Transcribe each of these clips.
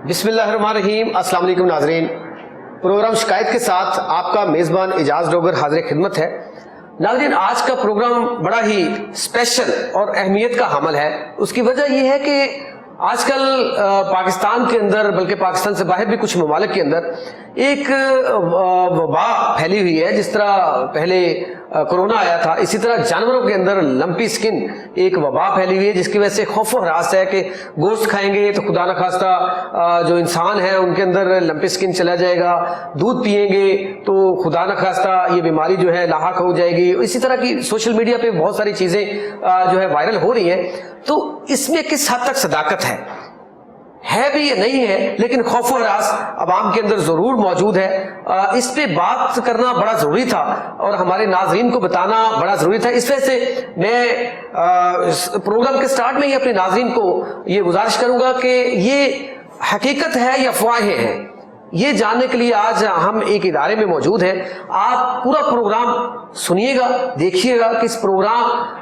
بسم اللہ الرحمن الرحیم. السلام علیکم ناظرین. پروگرام شکایت کے ساتھ آپ کا میزبان اعجاز ڈوگر حاضر خدمت ہے. ناظرین, آج کا پروگرام بڑا ہی اسپیشل اور اہمیت کا حامل ہے. اس کی وجہ یہ ہے کہ آج کل پاکستان کے اندر بلکہ پاکستان سے باہر بھی کچھ ممالک کے اندر ایک وبا پھیلی ہوئی ہے. جس طرح پہلے کرونا آیا تھا, اسی طرح جانوروں کے اندر لمپی سکن ایک وبا پھیلی ہوئی ہے, جس کی وجہ سے خوف و ہراس ہے کہ گوشت کھائیں گے تو خدا نخواستہ جو انسان ہے ان کے اندر لمپی سکن چلا جائے گا, دودھ پئیں گے تو خدا نخواستہ یہ بیماری جو ہے لاحق ہو جائے گی. اسی طرح کی سوشل میڈیا پہ بہت ساری چیزیں جو ہے وائرل ہو رہی ہیں. تو اس میں کس حد تک صداقت ہے بھی یا نہیں ہے, لیکن خوف و ہراس عوام کے اندر ضرور موجود ہے. اس پہ بات کرنا بڑا ضروری تھا اور ہمارے ناظرین کو بتانا بڑا ضروری تھا. اس وجہ سے میں پروگرام کے سٹارٹ میں ہی اپنے ناظرین کو یہ گزارش کروں گا کہ یہ حقیقت ہے یا افواہیں ہیں, یہ جاننے کے لیے آج ہم ایک ادارے میں موجود ہیں. آپ پورا پروگرام سنیے گا, دیکھیے گا کہ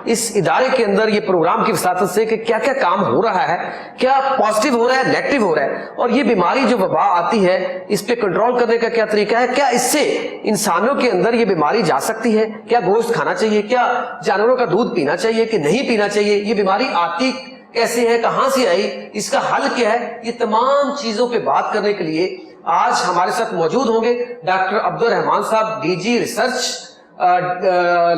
اس ادارے کے اندر یہ پروگرام کی وساطت سے کہ کیا کیا کام ہو رہا ہے, کیا پازیٹیو ہو رہا ہے, نیگیٹو ہو رہا ہے, اور یہ بیماری جو وبا آتی ہے اس پہ کنٹرول کرنے کا کیا طریقہ ہے, کیا اس سے انسانوں کے اندر یہ بیماری جا سکتی ہے, کیا گوشت کھانا چاہیے, کیا جانوروں کا دودھ پینا چاہیے کہ نہیں پینا چاہیے, یہ بیماری آتی کیسے ہے, کہاں سے آئی, اس کا حل کیا ہے. یہ تمام چیزوں پہ بات کرنے کے لیے آج ہمارے ساتھ موجود ہوں گے ڈاکٹر عبد الرحمان صاحب, D G research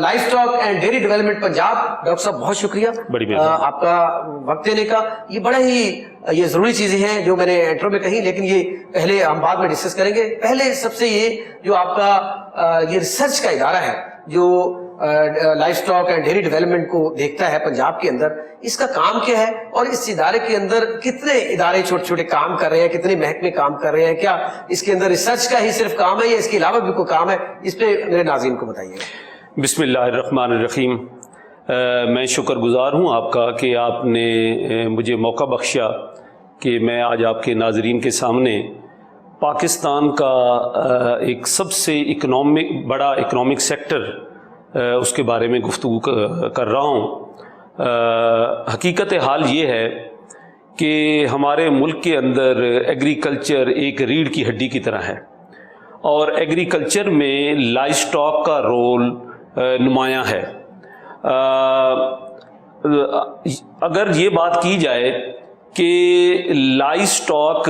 livestock and dairy development Punjab. Doctor صاحب بہت شکریہ آپ کا وقت دینے کا. یہ بڑے ہی یہ ضروری چیزیں ہیں جو میں نے انٹرو میں کہی, لیکن یہ پہلے ہم بعد میں ڈسکس کریں گے. پہلے سب سے یہ جو آپ کا یہ ریسرچ کا ادارہ ہے جو life stock and dairy development کو دیکھتا ہے پنجاب کے اندر, اس کا کام کیا ہے اور اس ادارے کے اندر کتنے ادارے چھوٹے چھوٹے کام کر رہے ہیں, کتنے محکمے کام کر رہے ہیں, کیا اس کے اندر ریسرچ کا ہی صرف کام ہے یا اس کے علاوہ بھی کوئی کام ہے, اس پہ میرے ناظرین کو بتائیے. بسم اللہ الرحمن الرحیم. میں شکر گزار ہوں آپ کا کہ آپ نے مجھے موقع بخشا کہ میں آج آپ کے ناظرین کے سامنے پاکستان کا ایک سب سے بڑا اکنامک سیکٹر اس کے بارے میں گفتگو کر رہا ہوں. حقیقت حال یہ ہے کہ ہمارے ملک کے اندر ایگریکلچر ایک ریڑھ کی ہڈی کی طرح ہے, اور ایگریکلچر میں لائف اسٹاک کا رول نمایاں ہے. اگر یہ بات کی جائے کہ لائف اسٹاک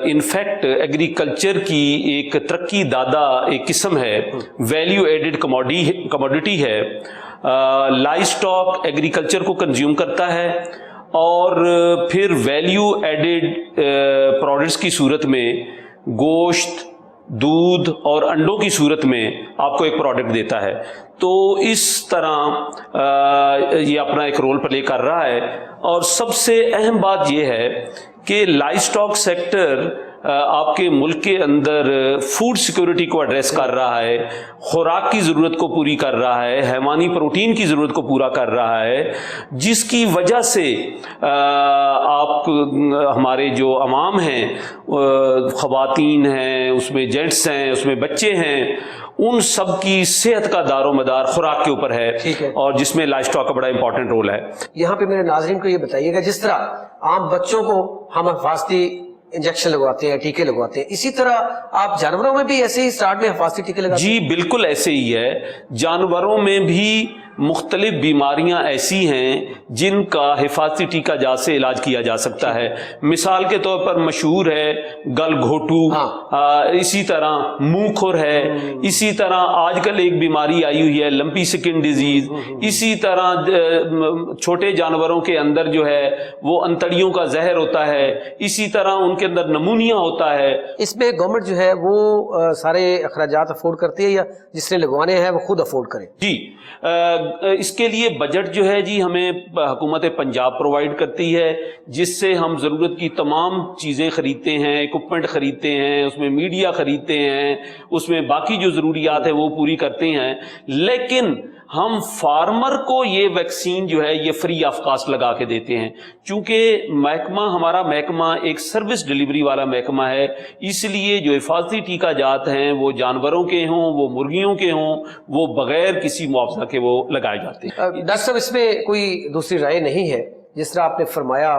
انفیکٹ ایگریکلچر کی ایک ترقی دادا ایک قسم ہے, ویلیو ایڈڈ کموڈٹی ہے. لائف اسٹاک ایگریکلچر کو کنزیوم کرتا ہے اور پھر ویلیو ایڈڈ پروڈکٹس کی صورت میں گوشت, دودھ اور انڈوں کی صورت میں آپ کو ایک پروڈکٹ دیتا ہے. تو اس طرح یہ اپنا ایک رول پلے کر رہا ہے. اور سب سے اہم بات یہ ہے کہ لائف اسٹاک سیکٹر آپ کے ملک کے اندر فوڈ سیکورٹی کو ایڈریس کر رہا ہے, خوراک کی ضرورت کو پوری کر رہا ہے, حیوانی پروٹین کی ضرورت کو پورا کر رہا ہے, جس کی وجہ سے آپ ہمارے جو عوام ہیں, خواتین ہیں, اس میں جینٹس ہیں, اس میں بچے ہیں, ان سب کی صحت کا دار و مدار خوراک کے اوپر ہے, اور جس میں لائف اسٹاک کا بڑا امپورٹنٹ رول ہے. یہاں پہ میرے ناظرین کو یہ بتائیے گا, جس طرح عام بچوں کو ہم حفاظتی انجیکشن لگواتے ہیں, ٹیکے لگواتے ہیں, اسی طرح آپ جانوروں میں بھی ایسے ہی سٹارٹ میں حفاظتی ٹیکے لگاتے ہیں؟ جی بالکل ایسے ہی ہے. جانوروں میں بھی مختلف بیماریاں ایسی ہیں جن کا حفاظتی ٹیکہ جات سے علاج کیا جا سکتا ہے. مثال کے طور پر مشہور ہے گل گھوٹو, اسی طرح منہ کھر ہے, اسی طرح آج کل ایک بیماری آئی ہوئی ہے لمپی سکن ڈیزیز, اسی طرح چھوٹے جانوروں کے اندر جو ہے وہ انتڑیوں کا زہر ہوتا ہے, اسی طرح ان کے اندر نمونیا ہوتا ہے. اس میں گورنمنٹ جو ہے وہ سارے اخراجات افورڈ کرتی ہے یا جس نے لگوانے ہیں وہ خود افورڈ کرے؟ جی اس کے لیے بجٹ جو ہے جی ہمیں حکومت پنجاب پرووائڈ کرتی ہے, جس سے ہم ضرورت کی تمام چیزیں خریدتے ہیں, ایکوپمنٹ خریدتے ہیں, اس میں میڈیا خریدتے ہیں, اس میں باقی جو ضروریات ہیں وہ پوری کرتے ہیں. لیکن ہم فارمر کو یہ ویکسین جو ہے یہ فری آف کاسٹ لگا کے دیتے ہیں, چونکہ ہمارا محکمہ ایک سروس ڈیلیوری والا محکمہ ہے, اس لیے جو حفاظتی ٹیکہ جات ہیں وہ جانوروں کے ہوں, وہ مرغیوں کے ہوں, وہ بغیر کسی معاوضہ کے وہ لگائے جاتے ہیں. ڈاکٹر صاحب اس میں کوئی دوسری رائے نہیں ہے, جس طرح آپ نے فرمایا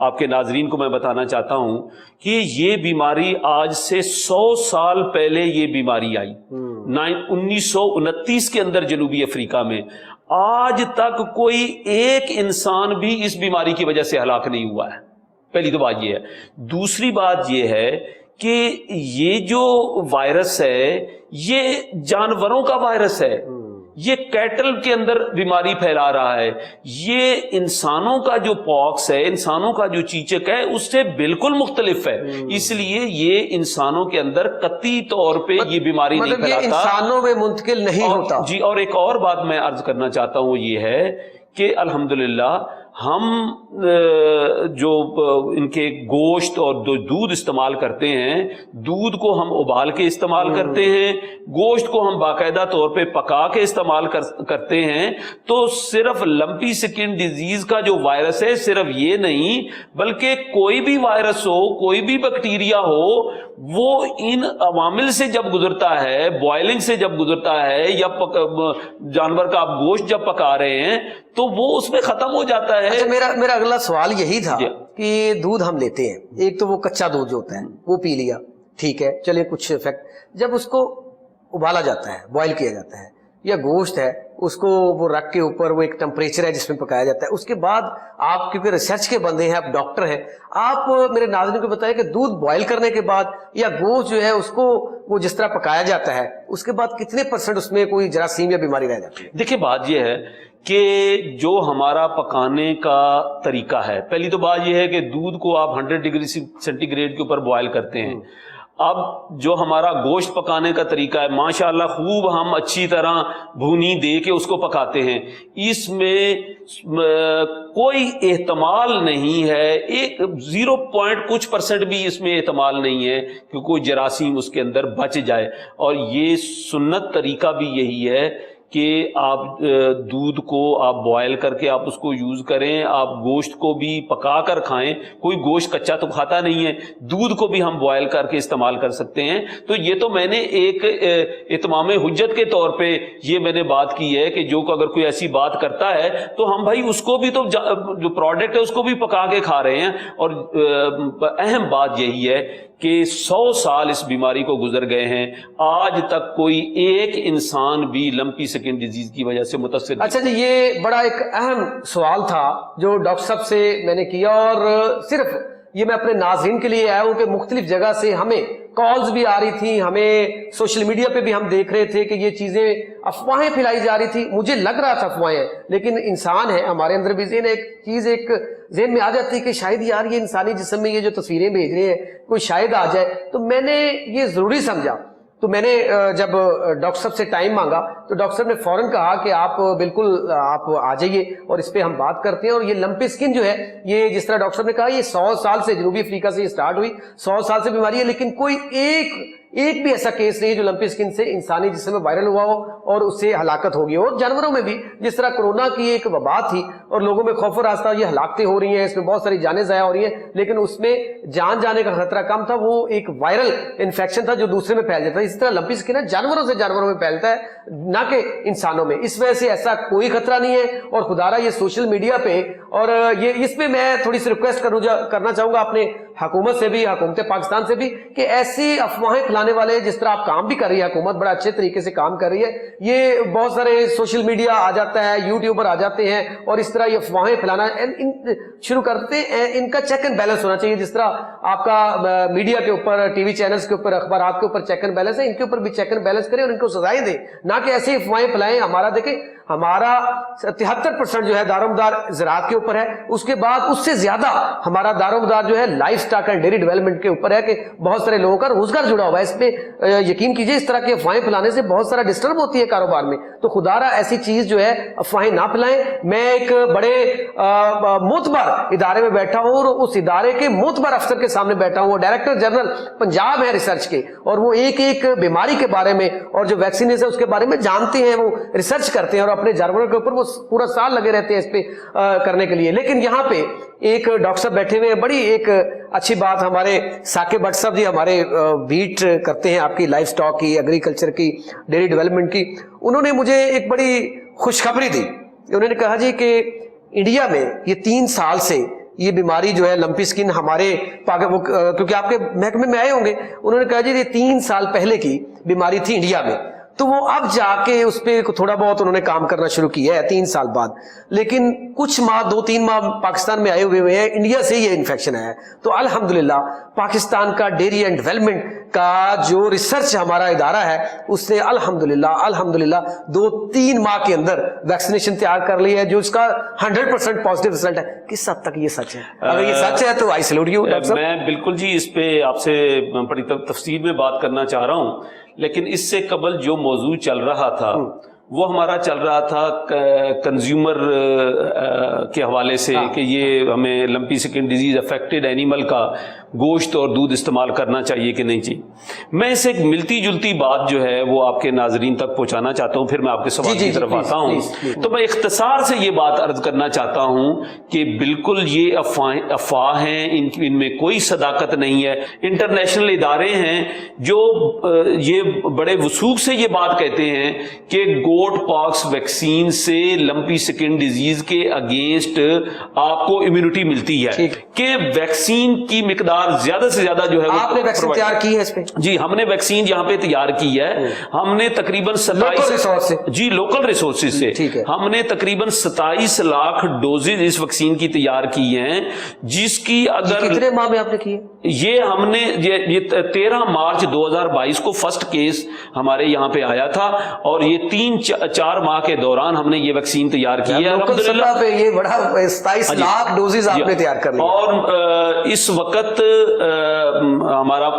آپ کے ناظرین کو میں بتانا چاہتا ہوں کہ یہ بیماری آج سے 100 سال پہلے یہ بیماری آئی 1929 کے اندر جنوبی افریقہ میں. آج تک کوئی ایک انسان بھی اس بیماری کی وجہ سے ہلاک نہیں ہوا ہے. پہلی تو بات یہ ہے. دوسری بات یہ ہے کہ یہ جو وائرس ہے یہ جانوروں کا وائرس ہے, یہ کیٹل کے اندر بیماری پھیلا رہا ہے. یہ انسانوں کا جو پاکس ہے, انسانوں کا جو چیچک ہے, اس سے بالکل مختلف ہے. اس لیے یہ انسانوں کے اندر قطعی طور پہ یہ بیماری نہیں مطلب یہ پھیلاتا, انسانوں میں منتقل نہیں ہوتا. جی. اور ایک اور بات میں عرض کرنا چاہتا ہوں, وہ یہ ہے کہ الحمدللہ ہم جو ان کے گوشت اور دودھ استعمال کرتے ہیں, دودھ کو ہم ابال کے استعمال کرتے ہیں, گوشت کو ہم باقاعدہ طور پہ پکا کے استعمال کرتے ہیں. تو صرف لمپی سکن ڈیزیز کا جو وائرس ہے صرف یہ نہیں, بلکہ کوئی بھی وائرس ہو, کوئی بھی بیکٹیریا ہو, وہ ان عوامل سے جب گزرتا ہے, بوائلنگ سے جب گزرتا ہے, یا جانور کا آپ گوشت جب پکا رہے ہیں تو وہ اس میں ختم ہو جاتا ہے. اچھا, میرا اگلا سوال یہی تھا کہ دودھ ہم لیتے ہیں, ایک تو وہ کچا دودھ جو ہوتا ہے وہ پی لیا, ٹھیک ہے, چلے کچھ افیکٹ. جب اس کو ابالا جاتا ہے, بوائل کیا جاتا ہے, یا گوشت ہے اس کو وہ رکھ کے اوپر وہ ایک ٹمپریچر ہے جس میں پکایا جاتا ہے, اس کے بعد آپ کیونکہ ریسرچ کے بندے ہیں, آپ ڈاکٹر ہیں, آپ میرے ناظرین کو بتائیں کہ دودھ بوائل کرنے کے بعد یا گوشت جو ہے اس کو وہ جس طرح پکایا جاتا ہے اس کے بعد کتنے % اس میں کوئی جراثیم یا بیماری رہ جاتی ہے؟ دیکھیں بات یہ ہے کہ جو ہمارا پکانے کا طریقہ ہے, پہلی تو بات یہ ہے کہ دودھ کو آپ 100 ڈگری سینٹی گریڈ کے اوپر بوائل کرتے ہیں. اب جو ہمارا گوشت پکانے کا طریقہ ہے, ماشاءاللہ خوب ہم اچھی طرح بھونی دے کے اس کو پکاتے ہیں. اس میں کوئی احتمال نہیں ہے, ایک 0.کچھ% بھی اس میں احتمال نہیں ہے کہ کوئی جراثیم اس کے اندر بچ جائے. اور یہ سنت طریقہ بھی یہی ہے کہ آپ دودھ کو آپ بوائل کر کے آپ اس کو یوز کریں, آپ گوشت کو بھی پکا کر کھائیں. کوئی گوشت کچا تو کھاتا نہیں ہے, دودھ کو بھی ہم بوائل کر کے استعمال کر سکتے ہیں. تو یہ تو میں نے ایک اتمام حجت کے طور پہ یہ میں نے بات کی ہے کہ جو اگر کوئی ایسی بات کرتا ہے تو ہم بھائی اس کو بھی تو جو پروڈکٹ ہے اس کو بھی پکا کے کھا رہے ہیں. اور اہم بات یہی ہے کہ 100 سال اس بیماری کو گزر گئے ہیں, آج تک کوئی ایک انسان بھی لمپی سکن ڈیزیز کی وجہ سے متاثر. اچھا جی, یہ بڑا ایک اہم سوال تھا جو ڈاکٹر صاحب سے میں نے کیا, اور صرف یہ میں اپنے ناظرین کے لیے آیا ہوں کہ مختلف جگہ سے ہمیں کالز بھی آ رہی تھیں, ہمیں سوشل میڈیا پہ بھی ہم دیکھ رہے تھے کہ یہ چیزیں افواہیں پھیلائی جا رہی تھی. مجھے لگ رہا تھا افواہیں ہیں, لیکن انسان ہے, ہمارے اندر بھی ذہن ایک چیز ایک ذہن میں آ جاتی ہے کہ شاید یار یہ انسانی جسم میں یہ جو تصویریں بھیج رہے ہیں کوئی شاید آ جائے. تو میں نے یہ ضروری سمجھا, تو میں نے جب ڈاکٹر صاحب سے ٹائم مانگا تو ڈاکٹر صاحب نے فوراً کہا کہ آپ بالکل آپ آ جائیے اور اس پہ ہم بات کرتے ہیں. اور یہ لمپی سکن جو ہے, یہ جس طرح ڈاکٹر صاحب نے کہا یہ 100 سال سے جنوبی افریقہ سے یہ سٹارٹ ہوئی, 100 سال سے بیماری ہے, لیکن کوئی ایک بھی ایسا کیس نہیں ہے جو لمپی سکن سے انسانی جسم میں وائرل ہوا ہو اور اس سے ہلاکت ہوگی. اور جانوروں میں بھی جس طرح کورونا کی ایک وبا تھی اور لوگوں میں خوف و راستہ, یہ ہلاکتیں ہو رہی ہیں, اس میں بہت ساری جانیں ضائع ہو رہی ہیں, لیکن اس میں جان جانے کا خطرہ کم تھا. وہ ایک وائرل انفیکشن تھا جو دوسرے میں پھیل جاتا ہے. اسی طرح لمپی سکن ہے جانوروں سے جانوروں میں پھیلتا ہے, نہ کہ انسانوں میں. اس وجہ سے ایسا کوئی خطرہ نہیں ہے. اور خدا را یہ سوشل میڈیا پہ اور یہ اس پہ میں تھوڑی سی ریکویسٹ کرنا چاہوں گا اپنے حکومت سے بھی, حکومت پاکستان سے بھی, کہ ایسی افواہیں پھیلانے والے جس طرح آپ کام بھی کر رہی ہے, حکومت بڑا اچھے طریقے سے کام کر رہی ہے, یہ بہت سارے سوشل میڈیا آ جاتا ہے, یوٹیوبر آ جاتے ہیں اور اس طرح یہ افواہیں پھیلانا شروع کرتے ہیں. ان کا چیک اینڈ بیلنس ہونا چاہیے. جس طرح آپ کا میڈیا کے اوپر, ٹی وی چینلز کے اوپر, اخبارات کے اوپر چیک اینڈ بیلنس ہے, ان کے اوپر بھی چیک اینڈ بیلنس کریں اور ان کو سزائیں دیں, نہ کہ ایسی افواہیں پھیلائیں. ہمارا دیکھیں, ہمارا 73% جو ہے دارومدار زراعت کے اوپر ہے, اس کے بعد اس سے زیادہ ہمارا دارومدار جو ہے life stock and dairy development کے اوپر ہے کہ بہت سارے لوگوں کا روزگار جڑا ہوا ہے. اس پہ یقین کیجئے, اس طرح کی افواہیں پھیلانے سے بہت سارا ڈسٹرب ہوتی ہے کاروبار میں. تو خدا را ایسی چیز جو ہے افواہیں نہ پھیلائیں. میں ایک بڑے معتبر ادارے میں بیٹھا ہوں اور اس ادارے کے معتبر افسر کے سامنے بیٹھا ہوں, وہ ڈائریکٹر جنرل پنجاب ہے ریسرچ کے, اور وہ ایک ایک بیماری کے بارے میں اور جو ویکسینیشن ہے اس کے بارے میں جانتے ہیں, وہ ریسرچ کرتے ہیں اور اپنے جانوروں کے اوپر وہ پورا سال لگے رہتے ہیں اس پہ کرنے کے لیے. لیکن یہاں پہ ایک ڈاکٹر صاحب بیٹھے ہوئے ہیں, بڑی ایک اچھی بات, ہمارے ثاقب بٹ صاحب جی ہمارے بیٹ کرتے ہیں آپ کی لائف سٹاک کی, ایگریکلچر کی, ڈیری ڈیولپمنٹ کی. انہوں نے مجھے ایک بڑی خوشخبری دی. انہوں نے کہا جی کہ انڈیا میں یہ 3 سال سے یہ بیماری جو ہے لمپی سکن ہمارے کیونکہ آپ کے محکمے میں آئے ہوں گے, انہوں نے کہا جی یہ 3 سال پہلے کی بیماری تھی انڈیا میں, تو وہ اب جا کے اس پہ تھوڑا بہت انہوں نے کام کرنا شروع کیا ہے 3 سال بعد, لیکن کچھ ماہ 2-3 ماہ پاکستان میں آئے ہوئے ہیں, انڈیا سے یہ انفیکشن ہے. تو الحمدللہ پاکستان کا ڈیری اینڈ ڈیولپمنٹ کا جو ریسرچ ہمارا ادارہ ہے اس نے الحمدللہ 2-3 ماہ کے اندر ویکسینیشن تیار کر لی ہے, جو اس کا 100% پازیٹیو رزلٹ ہے. کس حد تک یہ سچ ہے؟ اگر یہ سچ ہے تو آئی سیلوٹ یو ڈاکٹر صاحب. میں بالکل جی اس پہ آپ سے بڑی تفصیل میں بات کرنا چاہ رہا ہوں, لیکن اس سے قبل جو موضوع چل رہا تھا وہ ہمارا چل رہا تھا کنزیومر کے حوالے سے کہ یہ ہمیں لمپی سکن ڈیزیز افیکٹڈ اینیمل کا گوشت اور دودھ استعمال کرنا چاہیے کہ نہیں چاہیے. میں اسے ایک ملتی جلتی بات جو ہے وہ آپ کے ناظرین تک پہنچانا چاہتا ہوں, پھر میں آپ کے سوال کی طرف آتا ہوں. تو میں اختصار سے یہ بات عرض کرنا چاہتا ہوں کہ بالکل یہ افواہ ہیں, ان میں کوئی صداقت نہیں ہے. انٹرنیشنل ادارے ہیں جو یہ بڑے وثوق سے یہ بات کہتے ہیں کہ گوٹ پاکس ویکسین سے لمپی سکن ڈیزیز کے اگینسٹ آپ کو امیونٹی ملتی ہے, کہ ویکسین کی مقدار زیادہ سے زیادہ جو ہے آپ نے ویکسین تیار کی ہے اس پہ؟ جی ہم نے ویکسین یہاں پہ تیار کی ہے. ہم نے تقریباً 27 لوکل ریسورسز سے ہم نے تقریباً 27 لاکھ ڈوزز اس ویکسین کی تیار کی ہیں, جس کی اگر کتنے ماہ میں آپ نے کی ہے؟ یہ ہم نے یہ 13 مارچ 2022 کو فرسٹ کیس ہمارے یہاں پہ آیا تھا, اور یہ 3-4 ماہ کے دوران ہم نے یہ ویکسین تیار کی ہے. الحمدللہ پہ یہ بڑا 27 لاکھ ڈوزز آپ نے تیار کر لی, اور اس وقت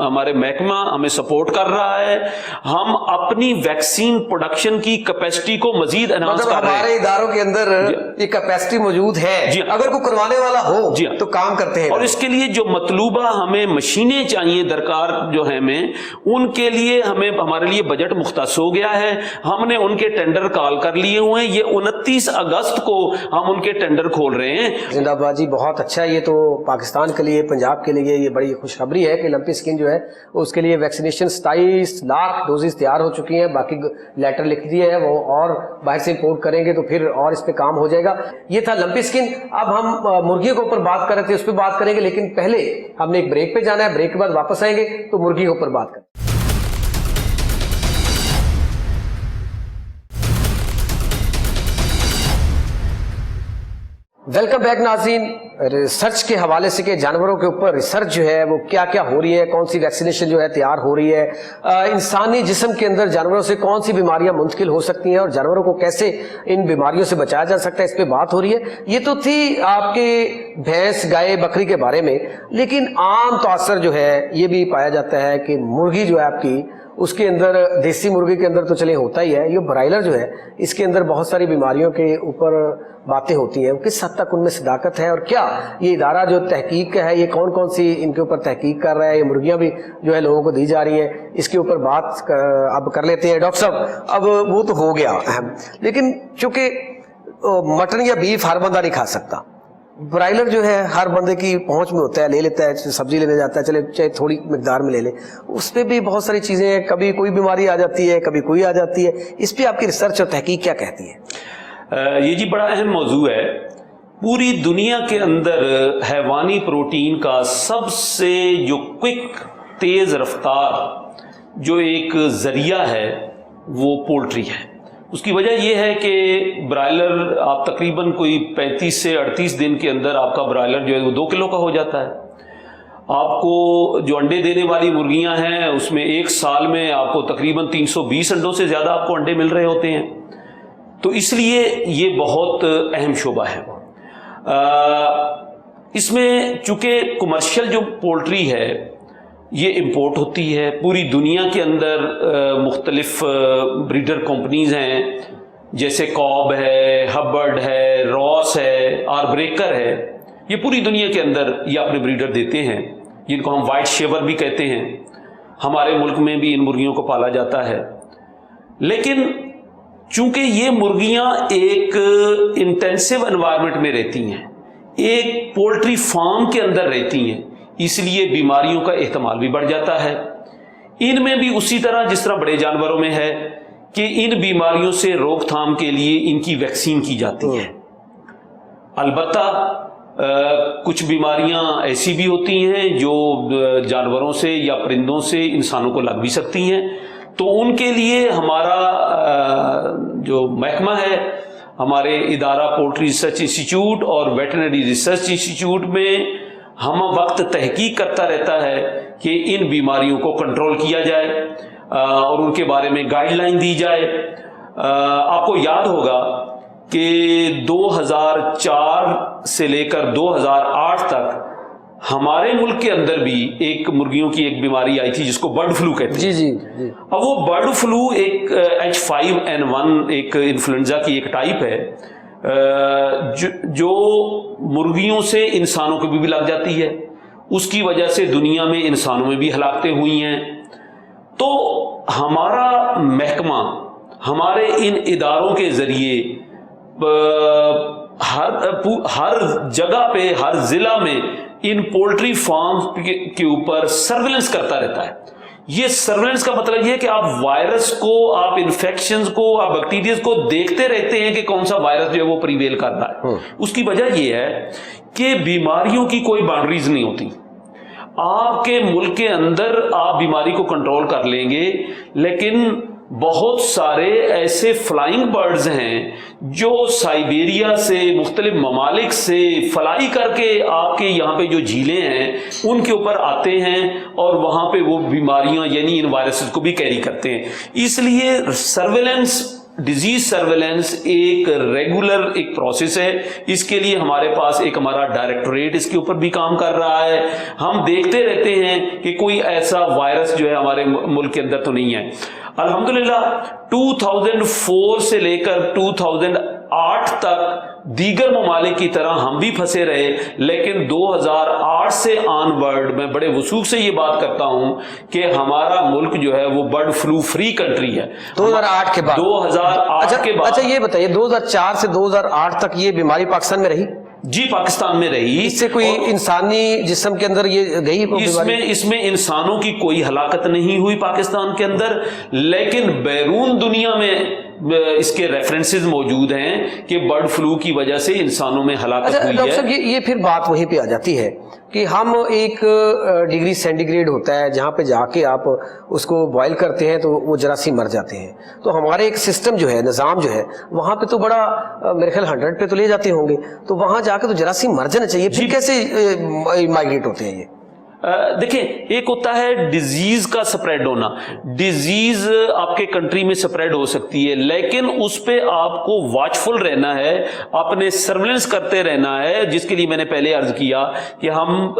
ہمارے محکمہ ہمیں سپورٹ کر رہا ہے. ہم اپنی ویکسین پروڈکشن کی کیپیسٹی کو مزید انہانس کر رہے ہیں. ہمارے اداروں کے اندر یہ کیپیسٹی موجود ہے, اگر کوئی کروانے والا ہو تو کام کرتے ہیں. اور اس کے لیے جو مطلوبہ ہمیں مشینیں چاہیے درکار جو ہیں ہمیں, ان کے لیے ہمارے لیے بجٹ مختص ہو گیا ہے. ہم نے ان کے ٹینڈر کال کر لیے ہوئے ہیں. یہ 29 اگست کو ہم ان کے ٹینڈر کھول رہے ہیں. زندہ باد جی, بہت اچھا ہے. یہ تو پاکستان کے لیے, پنجاب کے لیے یہ بڑی خوشخبری ہے کہ لمپی سکن جو ہے اس کے لیے ویکسینیشن 27 لاکھ ڈوزز تیار ہو چکی ہیں. باقی لیٹر لکھ دیے ہے وہ, اور باہر سے امپورٹ کریں گے تو پھر اور اس پہ کام ہو جائے گا. یہ تھا لمپی سکن. اب ہم مرغیوں کے اوپر بات کر رہے تھے, اس پہ بات کریں گے, لیکن پہلے ہم نے ایک بریک پہ جانا ہے. بریک کے بعد واپس آئیں گے تو مرغیوں کے اوپر بات کریں. ویلکم بیک ناظرین. ریسرچ کے حوالے سے کہ جانوروں کے اوپر ریسرچ جو ہے وہ کیا کیا ہو رہی ہے, کون سی ویکسینیشن جو ہے تیار ہو رہی ہے, انسانی جسم کے اندر جانوروں سے کون سی بیماریاں منتقل ہو سکتی ہیں اور جانوروں کو کیسے ان بیماریوں سے بچایا جا سکتا ہے, اس پہ بات ہو رہی ہے. یہ تو تھی آپ کے بھینس گائے بکری کے بارے میں, لیکن عام تاثر جو ہے یہ بھی پایا جاتا ہے کہ مرغی جو ہے آپ کی, اس کے اندر دیسی مرغی کے اندر تو چلے ہوتا ہی ہے, یہ برائلر جو ہے اس کے اندر بہت ساری بیماریوں کے اوپر باتیں ہوتی ہیں. کس حد تک ان میں صداقت ہے, اور کیا یہ ادارہ جو تحقیق کا ہے یہ کون کون سی ان کے اوپر تحقیق کر رہا ہے, یہ مرغیاں بھی جو ہے لوگوں کو دی جا رہی ہیں, اس کے اوپر بات اب کر لیتے ہیں. ڈاکٹر صاحب اب وہ تو ہو گیا اہم, لیکن چونکہ مٹن یا بیف ہر بندہ نہیں کھا سکتا, برائلر جو ہے ہر بندے کی پہنچ میں ہوتا ہے, لے لیتا ہے, سبزی لینے جاتا ہے, چلے چاہے تھوڑی مقدار میں لے لے, اس پہ بھی بہت ساری چیزیں ہیں, کبھی کوئی بیماری آ جاتی ہے, کبھی کوئی آ جاتی ہے. اس پہ آپ کی ریسرچ اور تحقیق کیا کہتی ہے؟ یہ جی بڑا اہم موضوع ہے. پوری دنیا کے اندر حیوانی پروٹین کا سب سے جو کوئک تیز رفتار جو ایک ذریعہ ہے وہ پولٹری ہے. اس کی وجہ یہ ہے کہ برائلر آپ تقریباً کوئی 35 سے 38 دن کے اندر آپ کا برائلر جو ہے وہ 2 کلو کا ہو جاتا ہے. آپ کو جو انڈے دینے والی مرغیاں ہیں اس میں ایک سال میں آپ کو تقریباً 320 انڈوں سے زیادہ آپ کو انڈے مل رہے ہوتے ہیں. تو اس لیے یہ بہت اہم شعبہ ہے. اس میں چونکہ کمرشل جو پولٹری ہے یہ امپورٹ ہوتی ہے. پوری دنیا کے اندر مختلف بریڈر کمپنیز ہیں, جیسے کاب ہے, ہبرڈ ہے, راس ہے, آر بریکر ہے. یہ پوری دنیا کے اندر یہ اپنے بریڈر دیتے ہیں, جن کو ہم وائٹ شیور بھی کہتے ہیں. ہمارے ملک میں بھی ان مرغیوں کو پالا جاتا ہے. لیکن چونکہ یہ مرغیاں ایک انٹینسو انوائرمنٹ میں رہتی ہیں, ایک پولٹری فارم کے اندر رہتی ہیں, اس لیے بیماریوں کا احتمال بھی بڑھ جاتا ہے. ان میں بھی اسی طرح جس طرح بڑے جانوروں میں ہے کہ ان بیماریوں سے روک تھام کے لیے ان کی ویکسین کی جاتی ہے. البتہ کچھ بیماریاں ایسی بھی ہوتی ہیں جو جانوروں سے یا پرندوں سے انسانوں کو لگ بھی سکتی ہیں، تو ان کے لیے ہمارا جو محکمہ ہے، ہمارے ادارہ پولٹری ریسرچ انسٹیٹیوٹ اور ویٹرنری ریسرچ انسٹیٹیوٹ میں ہم وقت تحقیق کرتا رہتا ہے کہ ان بیماریوں کو کنٹرول کیا جائے اور ان کے بارے میں گائیڈ لائن دی جائے۔ آپ کو یاد ہوگا کہ 2004 سے لے کر 2008 تک ہمارے ملک کے اندر بھی ایک مرغیوں کی ایک بیماری آئی تھی جس کو برڈ فلو کہتے ہیں۔ جی۔ اب وہ برڈ فلو ایک H5N1 ایک انفلوئنزا کی ایک ٹائپ ہے جو مرغیوں سے انسانوں کو بھی لگ جاتی ہے، اس کی وجہ سے دنیا میں انسانوں میں بھی ہلاکتیں ہوئی ہیں۔ تو ہمارا محکمہ ہمارے ان اداروں کے ذریعے ہر جگہ پہ، ہر ضلع میں ان پولٹری فارم کے اوپر سرویلنس کرتا رہتا ہے۔ یہ سرویلنس کا مطلب یہ ہے کہ آپ وائرس کو، آپ انفیکشنز کو، آپ بیکٹیریاز کو دیکھتے رہتے ہیں کہ کون سا وائرس جو ہے وہ پریویل کر رہا ہے۔ اس کی وجہ یہ ہے کہ بیماریوں کی کوئی باؤنڈریز نہیں ہوتی۔ آپ کے ملک کے اندر آپ بیماری کو کنٹرول کر لیں گے، لیکن بہت سارے ایسے فلائنگ برڈز ہیں جو سائبیریا سے، مختلف ممالک سے فلائی کر کے آپ کے یہاں پہ جو جھیلیں ہیں ان کے اوپر آتے ہیں اور وہاں پہ وہ بیماریاں یعنی ان وائرسز کو بھی کیری کرتے ہیں۔ اس لیے سرویلنس، ڈیزیز سرویلنس ایک ریگولر ایک پروسیس ہے۔ اس کے لیے ہمارے پاس ایک ہمارا ڈائریکٹوریٹ اس کے اوپر بھی کام کر رہا ہے۔ ہم دیکھتے رہتے ہیں کہ کوئی ایسا وائرس جو ہے ہمارے ملک کے اندر تو نہیں ہے۔ الحمدللہ 2004 سے لے کر 2008 تک دیگر ممالک کی طرح ہم بھی پھنسے رہے، لیکن 2008 سے آن ورڈ میں بڑے وثوق سے یہ بات کرتا ہوں کہ ہمارا ملک جو ہے وہ برڈ فلو فری کنٹری ہے۔ 2008 کے بعد 2008 کے بعد اچھا یہ بتائیے 2004 سے 2008 تک یہ بیماری پاکستان میں رہی؟ جی پاکستان میں رہی۔ اس سے کوئی انسانی جسم کے اندر یہ گئی بیماری؟ اس میں انسانوں کی کوئی ہلاکت نہیں ہوئی پاکستان کے اندر، لیکن بیرون دنیا میں اس کے ریفرنسز موجود ہیں کہ برڈ فلو کی وجہ سے انسانوں میں ہلاکت ہوئی ہے۔ ڈاکٹر صاحب یہ پھر بات وہیں پہ آ جاتی ہے کہ ہم ایک ڈگری سینٹی گریڈ ہوتا ہے جہاں پہ جا کے آپ اس کو بوائل کرتے ہیں تو وہ جراثیم مر جاتے ہیں، تو ہمارے ایک سسٹم جو ہے، نظام جو ہے وہاں پہ تو بڑا میرے خیال 100 پہ تو لے جاتے ہوں گے، تو وہاں جا کے تو جراثیم مر جانا چاہیے، پھر کیسے مائگریٹ ہوتے ہیں یہ؟ دیکھیں ایک ہوتا ہے ڈیزیز کا سپریڈ ہونا۔ ڈیزیز آپ کے کنٹری میں سپریڈ ہو سکتی ہے، لیکن اس پہ آپ کو واچفل رہنا ہے، اپنے سرویلنس کرتے رہنا ہے، جس کے لیے میں نے پہلے عرض کیا کہ ہم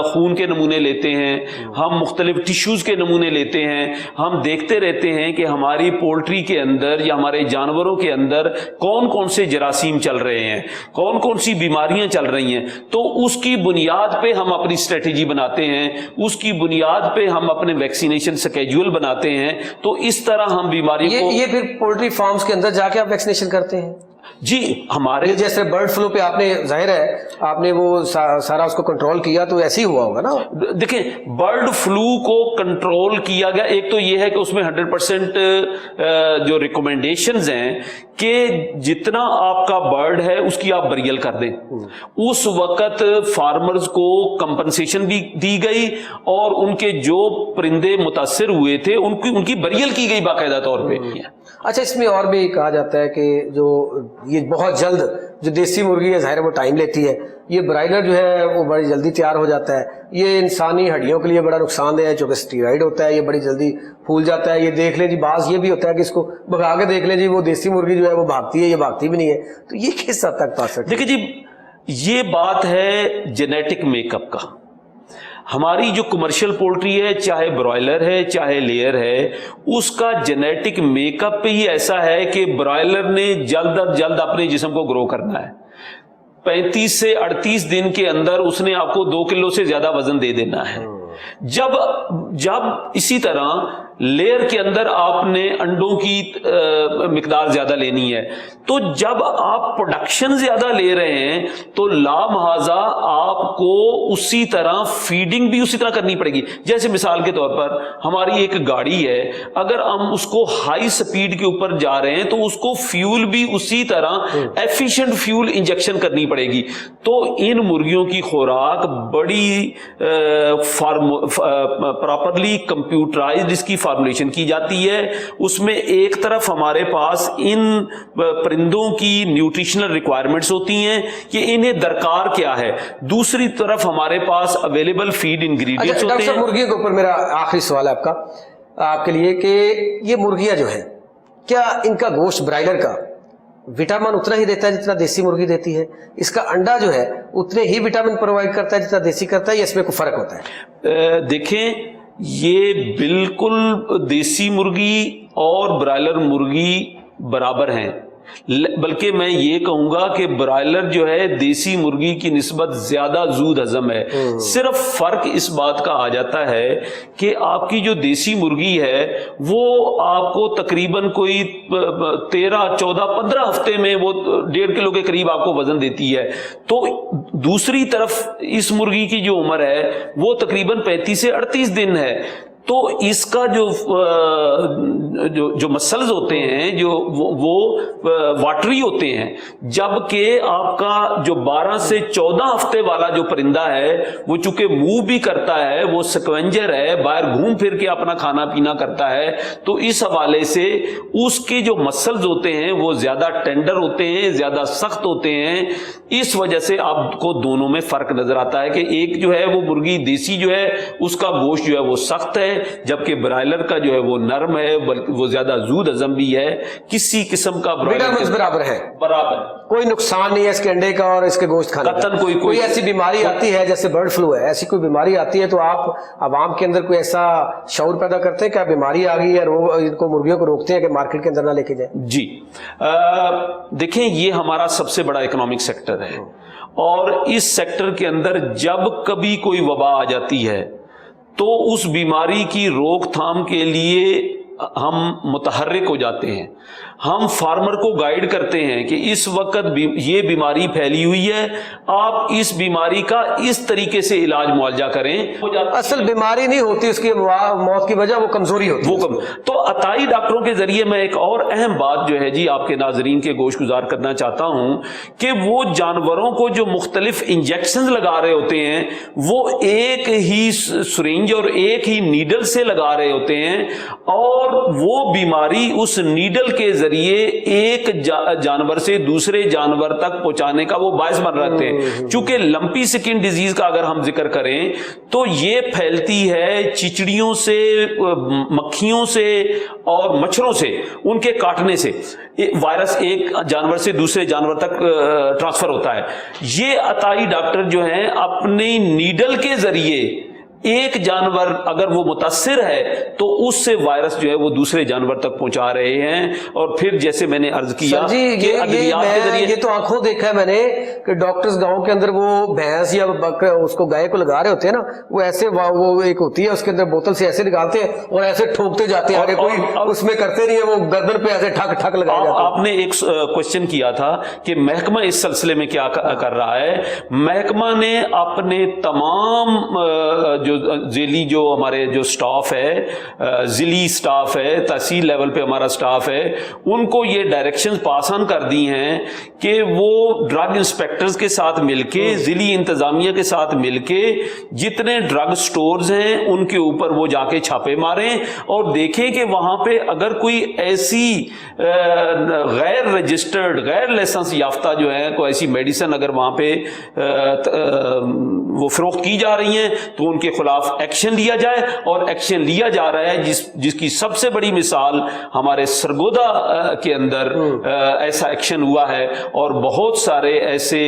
خون کے نمونے لیتے ہیں، ہم مختلف ٹیشوز کے نمونے لیتے ہیں، ہم دیکھتے رہتے ہیں کہ ہماری پولٹری کے اندر یا ہمارے جانوروں کے اندر کون کون سے جراثیم چل رہے ہیں، کون کون سی بیماریاں چل رہی ہیں، تو اس کی بنیاد پہ ہم اپنی اسٹریٹجی بناتے ہیں، اس کی بنیاد پہ ہم اپنے ویکسینیشن سکیجول بناتے ہیں، تو اس طرح ہم بیماری کو یہ پھر پولٹری فارمز کے اندر جا کے آپ ویکسینیشن کرتے ہیں؟ جی ہمارے جیسے برڈ فلو پہ آپ نے ظاہر ہے آپ نے وہ سارا اس کو کنٹرول کیا تو ایسے ہی ہوا ہوگا نا؟ دیکھیں برڈ فلو کو کنٹرول کیا گیا، ایک تو یہ ہے کہ اس میں 100% جو ریکومنڈیشنز ہیں کہ جتنا آپ کا برڈ ہے اس کی آپ بریل کر دیں۔ اس وقت فارمرز کو کمپنسیشن بھی دی گئی اور ان کے جو پرندے متاثر ہوئے تھے ان کی بریل کی گئی باقاعدہ طور پہ۔ اچھا اس میں اور بھی کہا جاتا ہے کہ جو یہ بہت جلد جو دیسی مرغی ہے ظاہر ہے وہ ٹائم لیتی ہے، یہ برائلر جو ہے وہ بڑی جلدی تیار ہو جاتا ہے، یہ انسانی ہڈیوں کے لیے بڑا نقصان دہ ہے چونکہ اسٹیرائڈ ہوتا ہے، یہ بڑی جلدی پھول جاتا ہے۔ یہ دیکھ لیں جی بعض یہ بھی ہوتا ہے کہ اس کو بھگا کے دیکھ لیں جی وہ دیسی مرغی جو ہے وہ بھاگتی ہے، یہ بھاگتی بھی نہیں ہے، تو یہ کس حد تک پا سکتے؟ دیکھیں جی یہ بات ہے جینیٹک میک اپ کا۔ ہماری جو کمرشل پولٹری ہے، چاہے برائلر ہے چاہے لیئر ہے، اس کا جینیٹک میک اپ ہی ایسا ہے کہ برائلر نے جلد از جلد اپنے جسم کو گرو کرنا ہے، 35 سے 38 دن کے اندر اس نے آپ کو 2 کلو سے زیادہ وزن دے دینا ہے۔ جب اسی طرح لیئر کے اندر آپ نے انڈوں کی مقدار زیادہ لینی ہے. تو جب آپ پروڈکشن زیادہ لے رہے ہیں تو لا محاذا آپ کو اسی طرح فیڈنگ بھی اسی طرح کرنی پڑے گی. جیسے مثال کے طور پر ہماری ایک گاڑی ہے, اگر ہم اس کو ہائی سپیڈ کے اوپر جا رہے ہیں تو اس کو فیول بھی اسی طرح ایفیشنٹ فیول انجیکشن کرنی پڑے گی. تو ان مرغیوں کی خوراک بڑی پراپرلی کمپیوٹرائزڈ اس کی فارمولیشن کی جاتی ہے. اس میں ایک طرف ہمارے پاس ان پرندوں کی نیوٹریشنل ریکوائرمنٹس ہوتی ہیں کہ انہیں درکار کیا ہے, دوسری طرف ہمارے پاس اویلیبل فیڈ انگریڈینٹس ہوتے ہیں. مرغیوں کے اوپر میرا آخری سوال ہے آپ کے لیے کہ یہ مرغیاں جو ہیں, کیا ان کا گوشت برائلر کا وٹامن اتنا ہی دیتا ہے جتنا دیسی مرغی دیتی ہے؟ اس کا انڈا جو ہے اتنے ہی وٹامن پرووائڈ کرتا ہے جتنا دیسی کرتا ہے, یا اس میں کوئی فرق ہوتا ہے؟ دیکھیں, یہ بالکل دیسی مرغی اور برائلر مرغی برابر ہیں, بلکہ میں یہ کہوں گا کہ برائلر جو ہے دیسی مرغی کی نسبت زیادہ زود ہضم ہے. صرف فرق اس بات کا آ جاتا ہے کہ آپ کی جو دیسی مرغی ہے وہ آپ کو تقریباً کوئی 13, 14, 15 ہفتے میں وہ 1.5 کلو کے قریب آپ کو وزن دیتی ہے. تو دوسری طرف اس مرغی کی جو عمر ہے وہ تقریباً 35 سے 38 دن ہے. تو اس کا جو مسلز ہوتے ہیں جو وہ واٹری ہوتے ہیں, جبکہ آپ کا جو 12 سے 14 ہفتے والا جو پرندہ ہے وہ چونکہ موو بھی کرتا ہے, وہ سکوینجر ہے, باہر گھوم پھر کے اپنا کھانا پینا کرتا ہے, تو اس حوالے سے اس کے جو مسلز ہوتے ہیں وہ زیادہ ٹینڈر ہوتے ہیں, زیادہ سخت ہوتے ہیں. اس وجہ سے آپ کو دونوں میں فرق نظر آتا ہے کہ ایک جو ہے وہ مرغی دیسی جو ہے اس کا گوشت جو ہے وہ سخت ہے, جبکہ برائلر کا جو ہے وہ نرم ہے, وہ زیادہ زود ہضم بھی ہے. کسی قسم کا برابر ہے, کوئی نقصان نہیں ہے اس کے انڈے کا اور اس کے گوشت کھانے کا. کوئی ایسی بیماری آتی ہے جیسے برڈ فلو ہے, ایسی کوئی بیماری آتی ہے تو آپ عوام کے اندر کوئی ایسا شعور پیدا کرتے ہیں کہ بیماری آ گئی ہے, ان کو مرغیوں کو روکتے ہیں کہ مارکیٹ کے اندر نہ لے کے جائیں؟ جی دیکھیں, یہ ہمارا سب سے بڑا اکنامک سیکٹر ہے, اور اس سیکٹر کے اندر جب کبھی کوئی وبا آ جاتی ہے تو اس بیماری کی روک تھام کے لیے ہم متحرک ہو جاتے ہیں. ہم فارمر کو گائیڈ کرتے ہیں کہ اس وقت یہ بیماری پھیلی ہوئی ہے, آپ اس بیماری کا اس طریقے سے علاج معالجہ کریں. اصل بیماری نہیں ہوتی, اس کی موت کی وجہ وہ کمزوری ہوتی ہے. تو عطائی ڈاکٹروں کے ذریعے میں ایک اور اہم بات جو ہے جی آپ کے ناظرین کے گوش گزار کرنا چاہتا ہوں کہ وہ جانوروں کو جو مختلف انجیکشنز لگا رہے ہوتے ہیں وہ ایک ہی سرنج اور ایک ہی نیڈل سے لگا رہے ہوتے ہیں, اور وہ بیماری اس نیڈل کے ذریعے ایک جانور سے دوسرے جانور تک پہنچانے کا وہ باعث بن رہتے ہیں. چونکہ لمپی سکن ڈیزیز کا اگر ہم ذکر کریں تو یہ پھیلتی ہے چچڑیوں سے, مکھیوں سے اور مچھروں سے, ان کے کاٹنے سے وائرس ایک جانور سے دوسرے جانور تک ٹرانسفر ہوتا ہے. یہ عطائی ڈاکٹر جو ہیں اپنی نیڈل کے ذریعے ایک جانور اگر وہ متاثر ہے تو اس سے وائرس جو ہے وہ دوسرے جانور تک پہنچا رہے ہیں. اور پھر جیسے میں نے عرض کیا کہ ادویات کے ذریعے, یہ تو آنکھوں دیکھا ہے میں نے کہ ڈاکٹرز گاؤں کے اندر وہ بھینس یا اس کو گائے کو لگا رہے ہوتے ہیں نا, وہ ایسے وہ ایک ہوتی ہے اس کے اندر بوتل سے ایسے نکالتے ہیں اور ایسے ٹھوکتے جاتے ہیں, آگے کوئی اس میں کرتے نہیں ہے, وہ گردن پہ ایسے ٹھک ٹھک لگایا جاتا ہے. آپ نے ایک کوشچن کیا تھا کہ محکمہ اس سلسلے میں کیا کر رہا ہے. محکمہ نے اپنے تمام جو ذیلی جو ہمارے جو سٹاف ہے, ضلعی سٹاف ہے, تحصیل لیول پہ ہمارا سٹاف ہے, ان کو یہ ڈائریکشنز پاس آن کر دی ہیں کہ وہ ڈرگ انسپیکٹرز کے ساتھ مل کے, ضلعی انتظامیہ کے ساتھ مل کے جتنے ڈرگ سٹورز ہیں ان کے اوپر وہ جا کے چھاپے ماریں اور دیکھیں کہ وہاں پہ اگر کوئی ایسی غیر رجسٹرڈ, غیر لائسنس یافتہ جو ہے کوئی ایسی میڈیسن اگر وہاں پہ وہ فروخت کی جا رہی ہیں تو ان کے خلاف ایکشن لیا جائے. اور ایکشن لیا جا رہا ہے جس کی سب سے بڑی مثال ہمارے سرگودا کے اندر ایسا ایکشن ہوا ہے, اور بہت سارے ایسے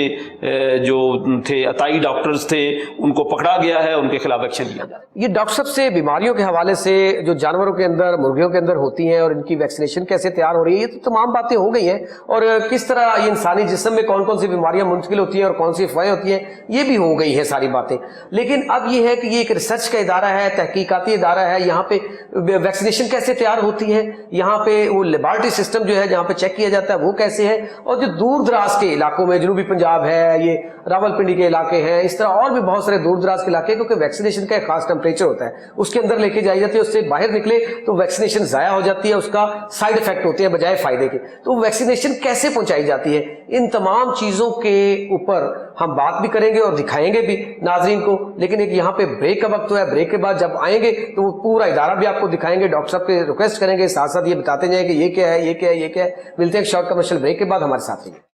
جو تھے عطائی ڈاکٹرز تھے ان کو پکڑا گیا ہے, ان کے خلاف ایکشن لیا جائے. یہ ڈاکٹر صاحب سے بیماریوں کے حوالے سے جو جانوروں کے اندر, مرغیوں کے اندر ہوتی ہیں اور ان کی ویکسینیشن کیسے تیار ہو رہی ہے, یہ تو تمام باتیں ہو گئی ہیں, اور کس طرح یہ انسانی جسم میں کون کون سی بیماریاں منتقل ہوتی ہیں اور کون سی افواہیں ہوتی ہیں یہ بھی ہو گئی ہے ساری باتیں. لیکن اب یہ ہے کہ یہ ایک ریسرچ کا ادارہ ہے, تحقیقاتی ادارہ ہے, یہاں پہ ویکسینیشن کیسے تیار ہوتی ہے, یہاں پہ وہ لیبارٹری سسٹم جو ہے جہاں پہ چیک کیا جاتا ہے وہ کیسے ہے, اور جو دور دراز کے علاقوں میں جنوبی پنجاب ہے, یہ راول پنڈی کے علاقے ہیں, اس طرح اور بھی بہت سارے دور دراز کے علاقے, کیونکہ ویکسینیشن کا ایک خاص ٹمپریچر ہوتا ہے, اس کے اندر لے کے جائی جاتی ہے, اس سے باہر نکلے تو ویکسینیشن ضائع ہو جاتی ہے, اس کا سائیڈ افیکٹ ہوتے ہیں بجائے فائدے کے. تو ویکسینیشن کیسے پہنچائی جاتی ہے, ان تمام چیزوں کے اوپر ہم بات بھی کریں گے اور دکھائیں گے بھی ناظرین کو. لیکن ایک یہاں پہ بریک کا وقت ہے, بریک کے بعد جب آئیں گے تو وہ پورا ادارہ بھی آپ کو دکھائیں گے, ڈاکٹر صاحب کے ریکویسٹ کریں گے, ساتھ ساتھ یہ بتاتے جائیں کہ یہ کیا ہے, یہ کیا ہے, یہ کیا ہے. ملتے ہیں ایک شارٹ کمرشل بریک کے بعد, ہمارے ساتھ رہیے.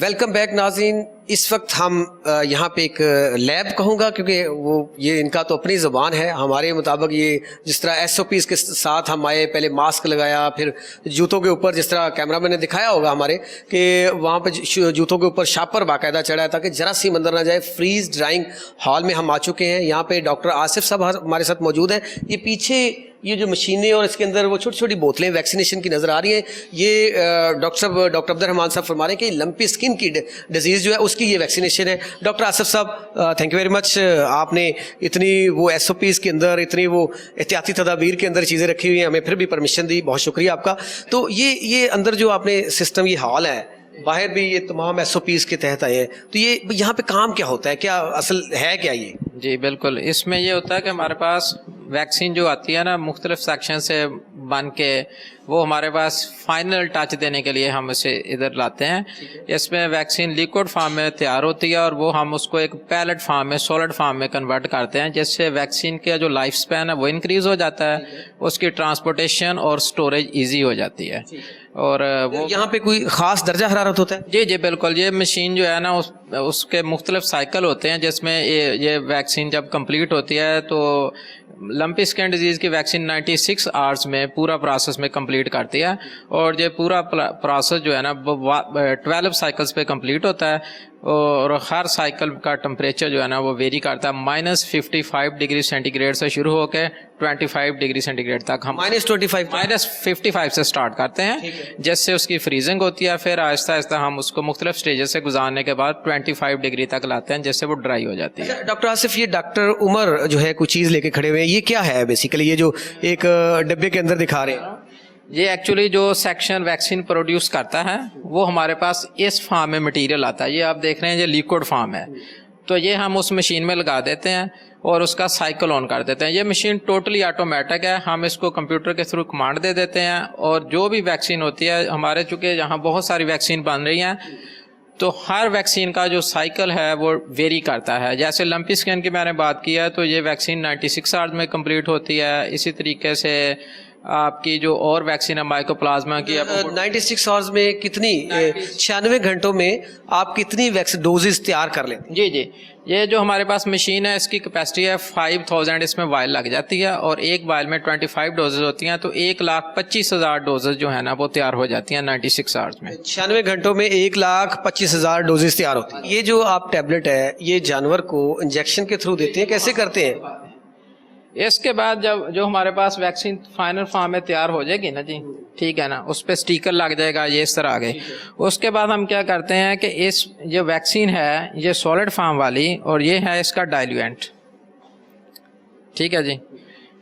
ویلکم بیک ناظرین. اس وقت ہم یہاں پہ ایک لیب کہوں گا کیونکہ وہ یہ ان کا تو اپنی زبان ہے, ہمارے مطابق یہ جس طرح ایس او پیز کے ساتھ ہم آئے, پہلے ماسک لگایا, پھر جوتوں کے اوپر جس طرح کیمرہ مین نے دکھایا ہوگا ہمارے کہ وہاں پہ جوتوں کے اوپر شاپر باقاعدہ چڑھا ہے تاکہ ذرا سی اندر نہ جائے. فریز ڈرائنگ ہال میں ہم آ چکے ہیں. یہاں پہ ڈاکٹر آصف صاحب ہمارے ساتھ موجود ہیں. یہ پیچھے یہ جو مشینیں اور اس کے اندر وہ چھوٹی چھوٹی بوتلیں ویکسینیشن کی نظر آ رہی ہیں, یہ ڈاکٹر عبد الرحمان صاحب فرما رہے ہیں کہ لمپی اسکن کی ڈیزیز جو ہے اس کی یہ ویکسینیشن ہے. ڈاکٹر آصف صاحب تھینک یو ویری مچ. آپ نے اتنی وہ ایس او پیز کے اندر, اتنی وہ احتیاطی تدابیر کے اندر چیزیں رکھی ہوئی ہیں, ہمیں پھر بھی پرمیشن دی, بہت شکریہ آپ کا. تو یہ اندر جو آپ نے سسٹم, یہ ہال ہے, باہر بھی یہ تمام ایس او پیز کے تحت آئے ہیں, تو یہ یہاں پہ کام کیا ہوتا ہے, کیا اصل ہے کیا یہ؟ جی بالکل, اس میں یہ ہوتا ہے کہ ہمارے پاس ویکسین جو آتی ہے نا مختلف سیکشن سے بن کے, وہ ہمارے پاس فائنل ٹچ دینے کے لیے ہم اسے ادھر لاتے ہیں. اس میں ویکسین لیکوڈ فارم میں تیار ہوتی ہے اور وہ ہم اس کو ایک پیلٹ فارم میں, سولڈ فارم میں کنورٹ کرتے ہیں, جس سے ویکسین کا جو لائف سپین ہے وہ انکریز ہو جاتا ہے, اس کی ٹرانسپورٹیشن اور سٹوریج ایزی ہو جاتی ہے. اور وہ یہاں پہ کوئی خاص درجہ حرارت ہوتا ہے؟ جی جی بالکل, یہ مشین جو ہے نا اس کے مختلف سائیکل ہوتے ہیں, جس میں یہ ویکسین جب کمپلیٹ ہوتی ہے تو لمپی اسکن ڈیزیز کی ویکسین 96 آورس میں پورا پروسیس میں کمپلیٹ کرتی ہے, اور یہ پورا پروسیس جو ہے نا 12 سائیکلز پہ کمپلیٹ ہوتا ہے, اور ہر سائیکل کا ٹمپریچر جو ہے نا وہ ویری کرتا ہے. -55 ڈگری سینٹی گریڈ سے شروع ہو کے 25 ڈگری سینٹی گریڈ تک ہم -55 سے سٹارٹ کرتے ہیں, جس سے اس کی فریزنگ ہوتی ہے. پھر آہستہ آہستہ ہم اس کو مختلف سٹیجز سے گزارنے کے بعد 25 ڈگری تک لاتے ہیں, جس سے وہ ڈرائی ہو جاتی ہے. ڈاکٹر آصف, یہ ڈاکٹر عمر جو ہے کوئی چیز لے کے کھڑے ہوئے ہیں, یہ کیا ہے بیسیکلی, یہ جو ایک ڈبے کے اندر دکھا رہے ہیں؟ یہ ایکچولی جو سیکشن ویکسین پروڈیوس کرتا ہے وہ ہمارے پاس اس فارم میں مٹیریل آتا ہے. یہ آپ دیکھ رہے ہیں, یہ لیکوڈ فارم ہے, تو یہ ہم اس مشین میں لگا دیتے ہیں اور اس کا سائیکل آن کر دیتے ہیں. یہ مشین ٹوٹلی آٹومیٹک ہے, ہم اس کو کمپیوٹر کے تھرو کمانڈ دے دیتے ہیں, اور جو بھی ویکسین ہوتی ہے ہمارے, چونکہ یہاں بہت ساری ویکسین بن رہی ہیں, تو ہر ویکسین کا جو سائیکل ہے وہ ویری کرتا ہے. جیسے لمپی اسکن کی میں نے بات کی ہے, تو یہ ویکسین 96 آورز میں کمپلیٹ ہوتی ہے. اسی طریقے سے آپ کی جو اور ویکسین ہے مائکو پلازما کی, 96 آورز میں کتنی, 96 گھنٹوں میں آپ کتنی ڈوزز تیار کر لیتے ہیں؟ جی جی, یہ جو ہمارے پاس مشین ہے اس کی کیپیسٹی ہے 5000, اس میں وائل لگ جاتی ہے, اور ایک وائل میں 25 ڈوزز ہوتی ہیں, تو 1,25,000 ڈوزز جو ہے نا وہ تیار ہو جاتی ہیں 96 آورز میں. 96 گھنٹوں میں 1,25,000 ڈوزز تیار ہوتی ہیں. یہ جو آپ ٹیبلٹ ہے یہ جانور کو انجیکشن کے تھرو دیتے ہیں, کیسے کرتے ہیں؟ اس کے بعد جب جو ہمارے پاس ویکسین فائنل فارم میں تیار ہو جائے گی نا جی, ٹھیک ہے نا, اس پہ سٹیکر لگ جائے گا, یہ اس طرح آگے. اس کے بعد ہم کیا کرتے ہیں کہ اس جو ویکسین ہے یہ سولڈ فارم والی, اور یہ ہے اس کا ڈائلوینٹ. ٹھیک ہے جی,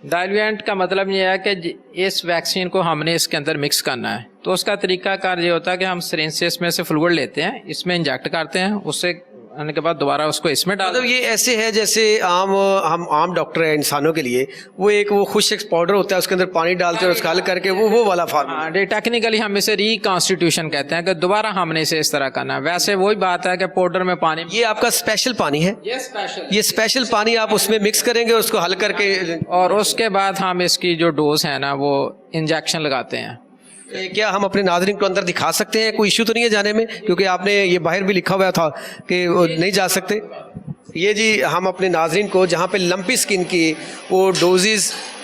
ڈائلوینٹ کا مطلب یہ ہے کہ اس ویکسین کو ہم نے اس کے اندر مکس کرنا ہے. تو اس کا طریقہ کار یہ ہوتا ہے کہ ہم سرنج سے اس میں سے فلوئڈ لیتے ہیں, اس میں انجیکٹ کرتے ہیں, اس سے آنے کے بعد دوبارہ اس کو اس میں ڈال. مطلب یہ ایسے ہے جیسے ہم عام ڈاکٹر ہیں انسانوں کے لیے, وہ ایک وہ خشک پاؤڈر ہوتا ہے, اس کے اندر پانی ڈالتے ہیں اور اس کا حل کر کے وہ والا فارم. ٹیکنیکلی ہم اسے ریکانسٹیٹیوشن کہتے ہیں کہ دوبارہ ہم نے اسے اس طرح کرنا ہے. ویسے وہی بات ہے کہ پاؤڈر میں پانی, یہ آپ کا اسپیشل پانی ہے, یہ اسپیشل پانی آپ اس میں مکس کریں گے اور اس کو حل کر کے, اور اس کے بعد ہم اس کی جو ڈوز ہے نا وہ انجیکشن لگاتے ہیں. کیا ہم اپنے ناظرین کو اندر دکھا سکتے ہیں؟ کوئی ایشو تو نہیں ہے جانے میں, کیونکہ آپ نے یہ باہر بھی لکھا ہوا تھا کہ نہیں جا سکتے. یہ جی ہم اپنے ناظرین کو جہاں پہ لمپی اسکن کی وہ ڈوزز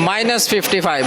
-55।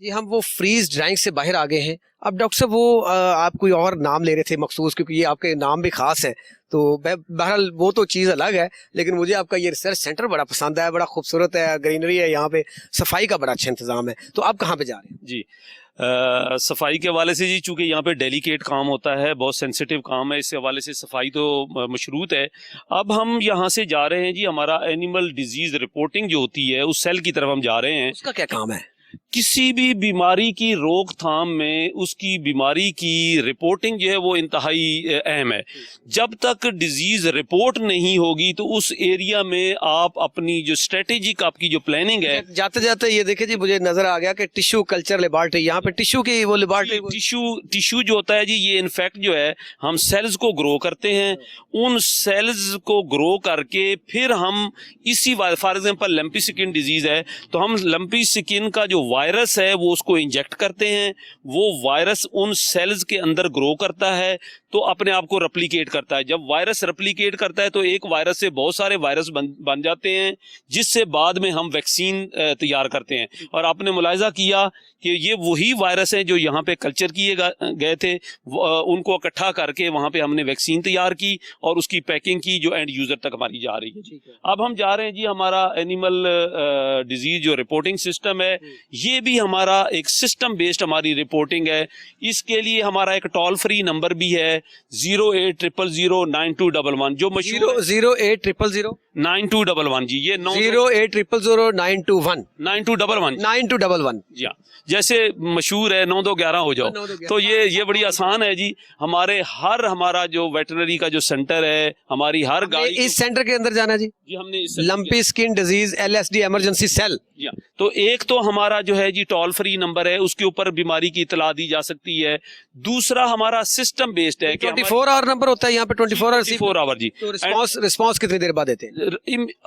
جی ہم وہ فریز ڈرائنگ سے باہر آ گئے ہیں. اب ڈاکٹر صاحب وہ آپ کوئی اور نام لے رہے تھے مخصوص، کیونکہ یہ آپ کے نام بھی خاص ہیں، تو بہرحال وہ تو چیز الگ ہے، لیکن مجھے آپ کا یہ ریسرچ سینٹر بڑا پسند ہے، بڑا خوبصورت ہے، گرینری ہے یہاں پہ، صفائی کا بڑا اچھا انتظام ہے. تو آپ کہاں پہ جا رہے ہیں؟ جی صفائی کے حوالے سے جی، چونکہ یہاں پہ ڈیلیکیٹ کام ہوتا ہے، بہت سینسیٹیو کام ہے، اس حوالے سے صفائی تو مشروط ہے. اب ہم یہاں سے جا رہے ہیں جی، ہمارا اینیمل ڈیزیز رپورٹنگ جو ہوتی ہے اس سیل کی طرف ہم جا رہے ہیں. اس کا کیا کام ہے؟ کسی بھی بیماری کی روک تھام میں اس کی بیماری کی رپورٹنگ جو ہے وہ انتہائی اہم ہے. جب تک ڈیزیز رپورٹ نہیں ہوگی تو اس ایریا میں آپ اپنی جو اسٹریٹجک آپ کی جو پلاننگ ہے. جاتے جاتے یہ دیکھیں جی، مجھے نظر آ گیا کہ ٹیشو کلچر لیبارٹری، یہاں پہ ٹیشو کی وہ لیبارٹری، ٹیشو جو ہوتا ہے جی، یہ انفیکٹ جو ہے ہم سیلز کو گرو کرتے ہیں، ان سیلز کو گرو کر کے پھر ہم اسی فار ایگزامپل لمپی سکن ڈیزیز ہے تو ہم لمپی سکن کا جو وائرس ہے وہ اس کو انجیکٹ کرتے ہیں، وہ وائرس ان سیلز کے اندر گرو کرتا ہے تو اپنے آپ کو ریپلیکیٹ کرتا ہے. جب وائرس ریپلیکیٹ کرتا ہے تو ایک وائرس سے بہت سارے وائرس بن جاتے ہیں، جس سے بعد میں ہم ویکسین تیار کرتے ہیں. اور آپ نے ملاحظہ کیا کہ یہ وہی وائرس ہیں جو یہاں پہ کلچر کیے گئے تھے، ان کو اکٹھا کر کے وہاں پہ ہم نے ویکسین تیار کی اور اس کی پیکنگ کی جو اینڈ یوزر تک ہماری جا رہی ہے. اب ہم جا رہے ہیں جی، ہمارا اینیمل ڈیزیز جو رپورٹنگ سسٹم ہے یہ بھی ہمارا ایک سسٹم بیسڈ ہماری رپورٹنگ ہے. اس کے لیے ہمارا ایک ٹول فری نمبر بھی ہے 080009211 جو مشہور 080009211 جی، یہ 080009211 جی ہاں، جیسے مشہور ہے 9211 ہو جاؤ. تو یہ بڑی آسان ہے جی. ہمارا جو ویٹرنری کا جو سینٹر ہے، ہماری ہر گاڑی اس سینٹر کے اندر جانا جی، ہم نے لمپی سکن ڈیزیز LSD ایمرجنسی سیل. جی ہاں، تو ایک تو ہمارا جو ہے جی ٹول فری نمبر ہے، اس کے اوپر بیماری کی اطلاع دی جا سکتی ہے. دوسرا ہمارا سسٹم بیسڈ ہے کہ 24 آور نمبر ہوتا ہے یہاں پہ، 24 آور جی. تو رسپانس کتنی دیر بعد دیتے ہیں؟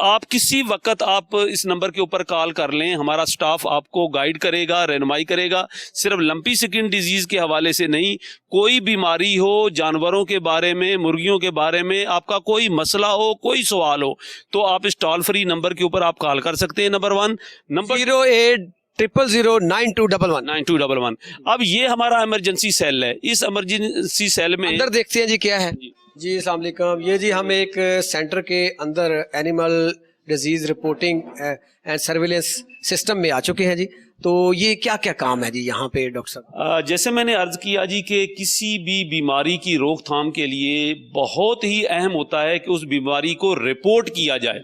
آپ کسی وقت آپ اس نمبر کے اوپر کال کر لیں، ہمارا سٹاف آپ کو گائیڈ کرے گا، رہنمائی کرے گا. صرف لمپی سکن ڈیزیز کے حوالے سے نہیں، کوئی بیماری ہو، جانوروں کے بارے میں، مرغیوں کے بارے میں آپ کا کوئی مسئلہ ہو، کوئی سوال ہو، تو آپ اس ٹول فری نمبر کے اوپر آپ کال کر سکتے ہیں. Number 1 number 080009211. اب یہ ہمارا ایمرجنسی سیل ہے. اس ایمرجنسی سیل میں اندر دیکھتے ہیں جی کیا ہے. جی السلام علیکم. یہ جی ہم ایک سینٹر کے اندر animal disease reporting and surveillance system میں آ چکے ہیں جی. تو یہ کیا کیا کام ہے جی یہاں پہ ڈاکٹر صاحب؟ جیسے میں نے عرض کیا جی کہ کسی بھی بیماری کی روک تھام کے لیے بہت ہی اہم ہوتا ہے کہ اس بیماری کو رپورٹ کیا جائے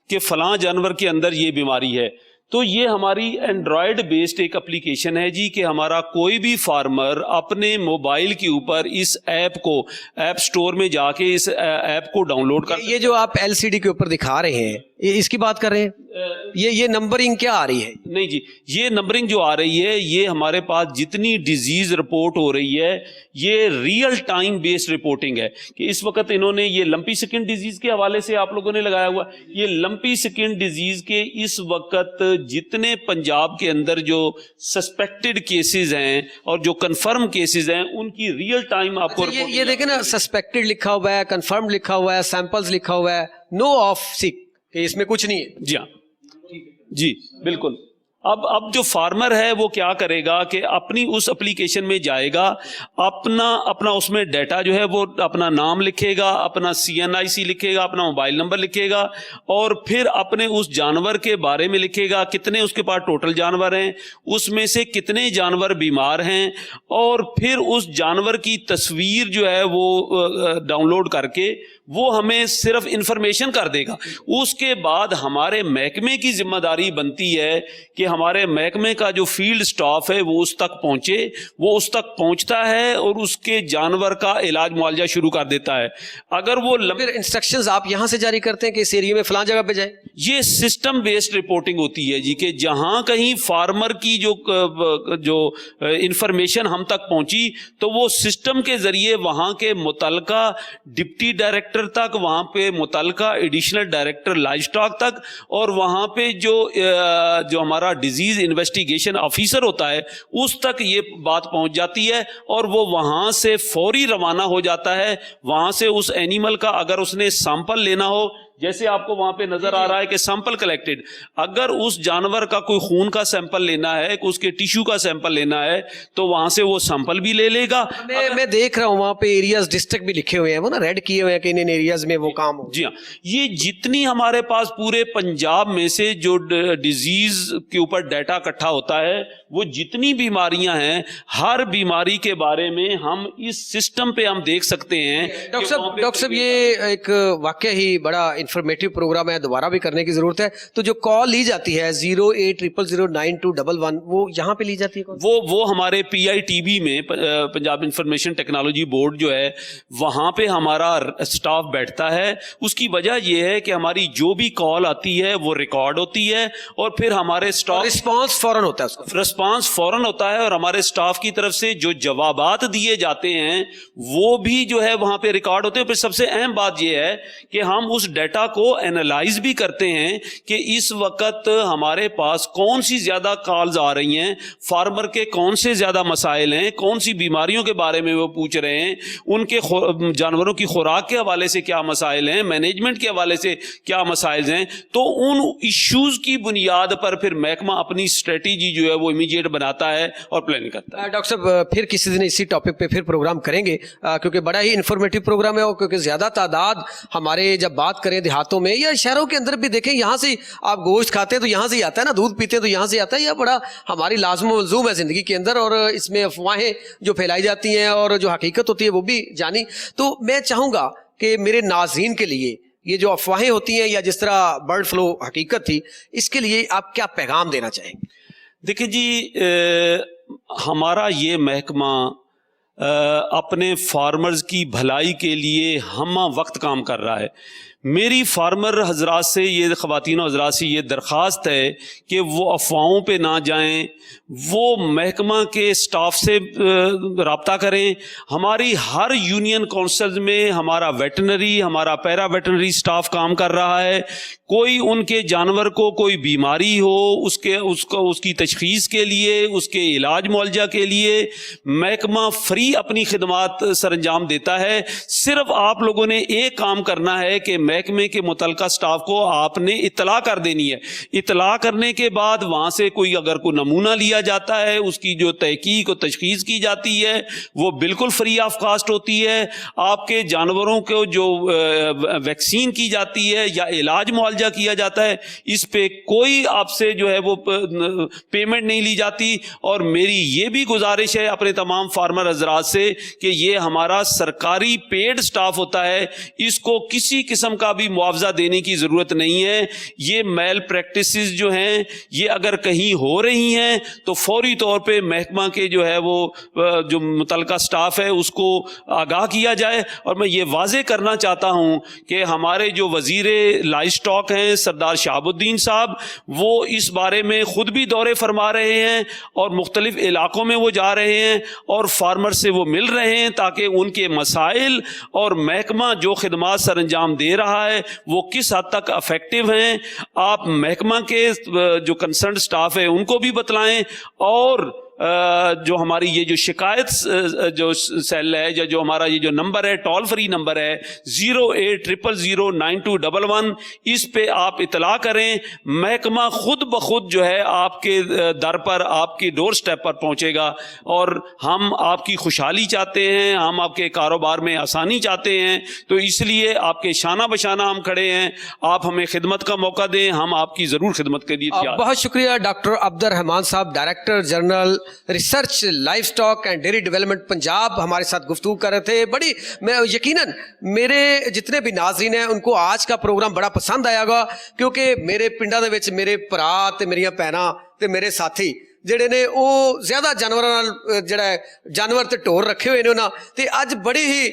کہ فلاں جانور کے اندر یہ بیماری ہے. تو یہ ہماری اینڈرائڈ بیسڈ ایک اپلیکیشن ہے جی کہ ہمارا کوئی بھی فارمر اپنے موبائل کے اوپر اس ایپ کو ایپ سٹور میں جا کے اس ایپ کو ڈاؤن لوڈ کر. یہ جو آپ LCD کے اوپر دکھا رہے ہیں اس کی بات کر رہے ہیں؟ یہ نمبرنگ کیا آ رہی ہے؟ نہیں جی، یہ نمبرنگ جو آ رہی ہے یہ ہمارے پاس جتنی ڈیزیز رپورٹ ہو رہی ہے یہ ریئل ٹائم بیسڈ رپورٹنگ ہے. کہ اس وقت انہوں نے یہ لمپی سکن ڈیزیز کے حوالے سے آپ لوگوں نے لگایا ہوا، یہ لمپی سکن ڈیزیز کے اس وقت جتنے پنجاب کے اندر جو سسپیکٹڈ کیسز ہیں اور جو کنفرم کیسز ہیں ان کی ریئل ٹائم آپ کو یہ دیکھیں نا، سسپیکٹڈ لکھا ہوا ہے، کنفرم لکھا ہوا ہے، سیمپلز لکھا ہوا ہے، نو آف سک، کہ اس میں کچھ نہیں ہے. جی ہاں جی بالکل. اب جو فارمر ہے وہ کیا کرے گا کہ اپنی اس اپلیکیشن میں جائے گا، اپنا اس میں ڈیٹا جو ہے وہ اپنا نام لکھے گا، اپنا CNIC لکھے گا، اپنا موبائل نمبر لکھے گا، اور پھر اپنے اس جانور کے بارے میں لکھے گا کتنے اس کے پاس ٹوٹل جانور ہیں، اس میں سے کتنے جانور بیمار ہیں، اور پھر اس جانور کی تصویر جو ہے وہ ڈاؤن لوڈ کر کے وہ ہمیں صرف انفارمیشن کر دے گا. اس کے بعد ہمارے محکمے کی ذمہ داری بنتی ہے کہ ہمارے محکمے کا جو فیلڈ سٹاف ہے وہ اس تک پہنچے، وہ اس تک پہنچتا ہے اور اس کے جانور کا علاج معالجہ شروع کر دیتا ہے. اگر وہ پھر انسٹرکشنز آپ یہاں سے جاری کرتے ہیں کہ اس ایریا میں فلاں جگہ پہ جائیں؟ یہ سسٹم بیسڈ رپورٹنگ ہوتی ہے جی، کہ جہاں کہیں فارمر کی جو انفارمیشن ہم تک پہنچی تو وہ سسٹم کے ذریعے وہاں کے متعلقہ ڈپٹی ڈائریکٹر تک، وہاں پہ متعلقہ ایڈیشنل ڈائریکٹر لائف سٹاک تک، اور وہاں پہ جو ہمارا ڈیزیز انویسٹیگیشن آفیسر ہوتا ہے اس تک یہ بات پہنچ جاتی ہے، اور وہ وہاں سے فوری روانہ ہو جاتا ہے. وہاں سے اس اینیمل کا اگر اس نے سیمپل لینا ہو جیسے آپ کو وہاں پہ نظر آ رہا ہے کہ سیمپل کلیکٹڈ, اگر اس جانور کا کوئی خون کا سیمپل لینا ہے, اس کے ٹیشو کا سیمپل لینا ہے, تو وہاں سے وہ سیمپل بھی لے لے گا. میں دیکھ رہا ہوں وہاں پہ ایریاز ڈسٹرکٹ بھی لکھے ہوئے ہیں, وہ نا ریڈ کیے ہوئے ہیں کہ ان ایریاز میں وہ کام ہو. جی ہاں, یہ جتنی ہمارے پاس پورے پنجاب میں سے جو ڈیزیز کے اوپر ڈیٹا اکٹھا ہوتا ہے, وہ جتنی بیماریاں ہیں, ہر بیماری کے بارے میں ہم اس سسٹم پہ ہم دیکھ سکتے ہیں. ڈاکٹر صاحب یہ ایک واقعہ ہی بڑا انفارمیٹیو پروگرام ہے, دوبارہ بھی کرنے کی ضرورت ہے. تو جو کال لی جاتی ہے 0800921, وہ یہاں پہ لی جاتی ہے, وہ ہمارے PITB میں پنجاب انفارمیشن ٹیکنالوجی بورڈ جو ہے, وہاں پہ ہمارا اسٹاف بیٹھتا ہے. اس کی وجہ یہ ہے کہ ہماری جو بھی کال آتی ہے وہ ریکارڈ ہوتی ہے, اور پھر ہمارے اسٹاف رسپانس فوراً ہوتا ہے, اس کا رسپانس فوراً ہوتا ہے, اور ہمارے اسٹاف کی طرف سے جو جوابات دیے جاتے ہیں وہ بھی جو ہے وہاں پہ ریکارڈ ہوتے ہیں. پھر سب سے اہم بات یہ ہے کہ ہم اس ڈیٹا کو اینالائز بھی کرتے ہیں کہ اس وقت ہمارے پاس کون سی زیادہ کالز آ رہی ہیں, فارمر کے کون سے زیادہ مسائل ہیں, کون سی بیماریوں کے بارے میں وہ پوچھ رہے ہیں, ان کے جانوروں کی خوراک کے حوالے سے کیا مسائل ہیں, مینجمنٹ کے حوالے سے کیا مسائل ہیں. تو ان ایشوز کی بنیاد پر پھر محکمہ اپنی اسٹریٹجی جو ہے وہ امیڈیٹ بناتا ہے اور پلاننگ کرتا ہے. ڈاکٹر صاحب پھر کسی دن اسی ٹاپک پہ پھر پروگرام کریں گے, کیونکہ بڑا ہی انفارمیٹیو پروگرام ہے, اور کیونکہ زیادہ تعداد ہمارے جب بات کریں دیہاتوں میں یا شہروں کے اندر بھی دیکھیں, یہاں سے آپ گوشت کھاتے ہیں تو یہاں سے ہی آتا ہے نا, دودھ پیتے ہیں تو یہاں سے آتا ہے. یہ بڑا ہماری لازم و ملزوم ہے زندگی کے اندر, اور اس میں افواہیں جو پھیلائی جاتی ہیں اور جو حقیقت ہوتی ہے وہ بھی جانی. تو میں چاہوں گا کہ میرے ناظرین کے لیے یہ جو افواہیں ہوتی ہیں یا جس طرح برڈ فلو حقیقت تھی, اس کے لیے آپ کیا پیغام دینا چاہیں گے؟ دیکھیں جی, ہمارا یہ محکمہ اپنے فارمرز کی بھلائی کے لیے ہمہ وقت کام کر رہا ہے. میری فارمر حضرات سے, یہ خواتین و حضرات سے یہ درخواست ہے کہ وہ افواہوں پہ نہ جائیں, وہ محکمہ کے سٹاف سے رابطہ کریں. ہماری ہر یونین کونسلز میں ہمارا ویٹنری, ہمارا پیرا ویٹنری سٹاف کام کر رہا ہے. کوئی ان کے جانور کو کوئی بیماری ہو, اس کی تشخیص کے لیے, اس کے علاج معالجہ کے لیے محکمہ فری اپنی خدمات سر انجام دیتا ہے. صرف آپ لوگوں نے ایک کام کرنا ہے کہ محکمے کے متعلقہ سٹاف کو آپ نے اطلاع کر دینی ہے. اطلاع کرنے کے بعد وہاں سے کوئی اگر کوئی نمونہ لیا جاتا ہے, اس کی جو تحقیق و تشخیص کی جاتی ہے وہ بالکل فری آف کاسٹ ہوتی ہے. آپ کے جانوروں کو جو ویکسین کی جاتی ہے یا علاج معالجہ کیا جاتا ہے, اس پہ کوئی آپ سے جو ہے وہ پیمنٹ نہیں لی جاتی. اور میری یہ بھی گزارش ہے اپنے تمام فارمر حضرات سے کہ یہ ہمارا سرکاری پیڈ سٹاف ہوتا ہے, اس کو کسی قسم کا بھی معاوضہ دینے کی ضرورت نہیں ہے. یہ میل پریکٹسز جو ہیں یہ اگر کہیں ہو رہی ہیں تو فوری طور پہ محکمہ کے جو ہے وہ جو متعلقہ سٹاف ہے اس کو آگاہ کیا جائے. اور میں یہ واضح کرنا چاہتا ہوں کہ ہمارے جو وزیر لائف سٹاک ہیں سردار شہاب الدین صاحب, وہ اس بارے میں خود بھی دورے فرما رہے ہیں اور مختلف علاقوں میں وہ جا رہے ہیں اور فارمر سے وہ مل رہے ہیں تاکہ ان کے مسائل اور محکمہ جو خدمات سر انجام دے رہا ہے وہ کس حد تک افیکٹو ہیں. آپ محکمہ کے جو کنسرنڈ سٹاف ہے ان کو بھی بتلائیں, اور جو ہماری یہ جو شکایت جو سیل ہے یا جو ہمارا یہ جو نمبر ہے, ٹول فری نمبر ہے 080009211, اس پہ آپ اطلاع کریں. محکمہ خود بخود جو ہے آپ کے در پر, آپ کے ڈور سٹیپ پر پہنچے گا. اور ہم آپ کی خوشحالی چاہتے ہیں, ہم آپ کے کاروبار میں آسانی چاہتے ہیں, تو اس لیے آپ کے شانہ بشانہ ہم کھڑے ہیں. آپ ہمیں خدمت کا موقع دیں, ہم آپ کی ضرور خدمت کے لیے تیار. بہت شکریہ ڈاکٹر عبد الرحمان صاحب, director general research life stock and dairy development Punjab, ہمارے ساتھ گفتگو کر رہے تھے. بڑی میں یقیناً میرے جتنے بھی ناظرین ہیں ان کو آج کا پروگرام بڑا پسند آیا گا, کیونکہ میرے پنڈਾਂ ਦੇ ਵਿੱਚ ਮੇਰੇ ਭਰਾ ਤੇ ਮੇਰੀਆਂ ਭੈਣਾਂ ਤੇ ਮੇਰੇ ਸਾਥੀ ਜਿਹੜੇ ਨੇ ਉਹ ਜ਼ਿਆਦਾ ਜਾਨਵਰਾਂ ਨਾਲ ਜਿਹੜਾ ਜਾਨਵਰ ਤੇ ਢੋਰ ਰੱਖੇ ਹੋਏ ਨੇ ਉਹਨਾਂ ਤੇ ਅੱਜ ਬੜੀ ਹੀ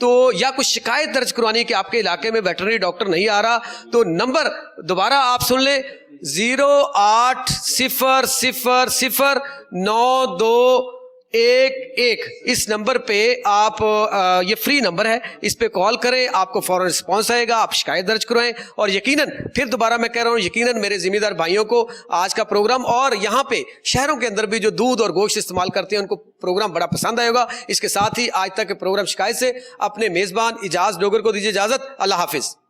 تو یا کوئی شکایت درج کروانی ہے کہ آپ کے علاقے میں ویٹرنری ڈاکٹر نہیں آ رہا, تو نمبر دوبارہ آپ سن لیں 08000921, اس نمبر پہ آپ, یہ فری نمبر ہے, اس پہ کال کریں, آپ کو فوراً رسپانس آئے گا, آپ شکایت درج کروائیں. اور یقیناً پھر دوبارہ میں کہہ رہا ہوں, یقیناً میرے ذمہ دار بھائیوں کو آج کا پروگرام اور یہاں پہ شہروں کے اندر بھی جو دودھ اور گوشت استعمال کرتے ہیں ان کو پروگرام بڑا پسند آئے گا. اس کے ساتھ ہی آج تک کے پروگرام شکایت سے اپنے میزبان اجاز ڈوگر کو دیجیے اجازت. اللہ حافظ.